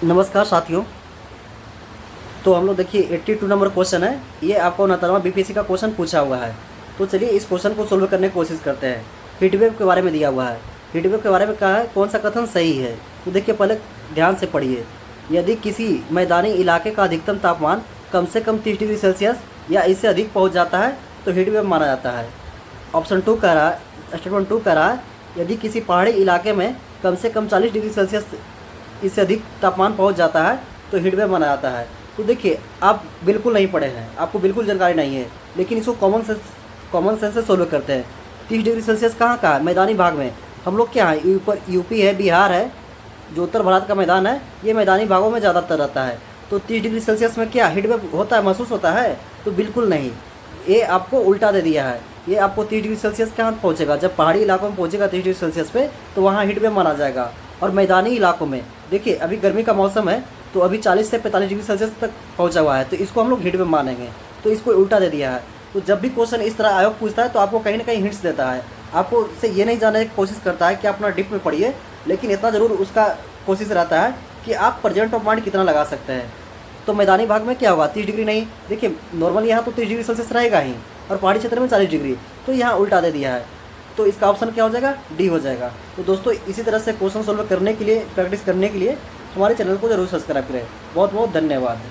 नमस्कार साथियों। तो हम लोग देखिए 82 नंबर क्वेश्चन है। ये आपको 69वां बीपीएससी का क्वेश्चन पूछा हुआ है। तो चलिए इस क्वेश्चन को सोल्व करने की कोशिश करते हैं। हीटवेव के बारे में दिया हुआ है। हीटवेव के बारे में कहा है कौन सा कथन सही है। तो देखिए पहले ध्यान से पढ़िए। यदि किसी मैदानी इलाके का अधिकतम तापमान कम से कम 30 डिग्री सेल्सियस या इससे अधिक पहुँच जाता है तो हीटवेव माना जाता है। ऑप्शन 2 कह रहा है, स्टेटमेंट 2 कह रहा है यदि किसी पहाड़ी इलाके में कम से कम 40 डिग्री सेल्सियस इससे अधिक तापमान पहुंच जाता है तो हीटवेव माना जाता है। तो देखिए आप बिल्कुल नहीं पढ़े हैं, आपको बिल्कुल जानकारी नहीं है, लेकिन इसको कॉमन सेंस से सोल्व करते हैं। 30 डिग्री सेल्सियस कहाँ का है? मैदानी भाग में। हम लोग क्या है, ऊपर यूपी है, बिहार है, जो उत्तर भारत का मैदान है, ये मैदानी भागों में ज़्यादातर रहता है। तो 30 डिग्री सेल्सियस में क्या हीटवेव होता है, महसूस होता है? तो बिल्कुल नहीं। ये आपको उल्टा दे दिया है। ये आपको 30 डिग्री सेल्सियस कहाँ पहुँचेगा? जब पहाड़ी इलाकों में पहुँचेगा 30 डिग्री सेल्सियस पे तो वहाँ हीटवेव माना जाएगा। और मैदानी इलाकों में देखिए अभी गर्मी का मौसम है तो अभी 40 से 45 डिग्री सेल्सियस तक पहुंचा हुआ है, तो इसको हम लोग हीटवेव मानेंगे। तो इसको उल्टा दे दिया है। तो जब भी क्वेश्चन इस तरह आयोग पूछता है तो आपको कहीं ना कहीं हिंट्स देता है, आपको से ये नहीं जानने की कोशिश करता है कि आप अपना डिप में पढ़िए, लेकिन इतना ज़रूर उसका कोशिश रहता है कि आप प्रेजेंट ऑफ माइंड कितना लगा सकते हैं। तो मैदानी भाग में क्या होगा? 30 डिग्री नहीं, देखिए नॉर्मल यहाँ तो 30 डिग्री सेल्सियस रहेगा ही, और पहाड़ी क्षेत्र में 40 डिग्री, तो यहाँ उल्टा दे दिया है। तो इसका ऑप्शन क्या हो जाएगा? डी हो जाएगा। तो दोस्तों इसी तरह से क्वेश्चन सोल्व करने के लिए, प्रैक्टिस करने के लिए हमारे चैनल को जरूर सब्सक्राइब करें। बहुत बहुत धन्यवाद।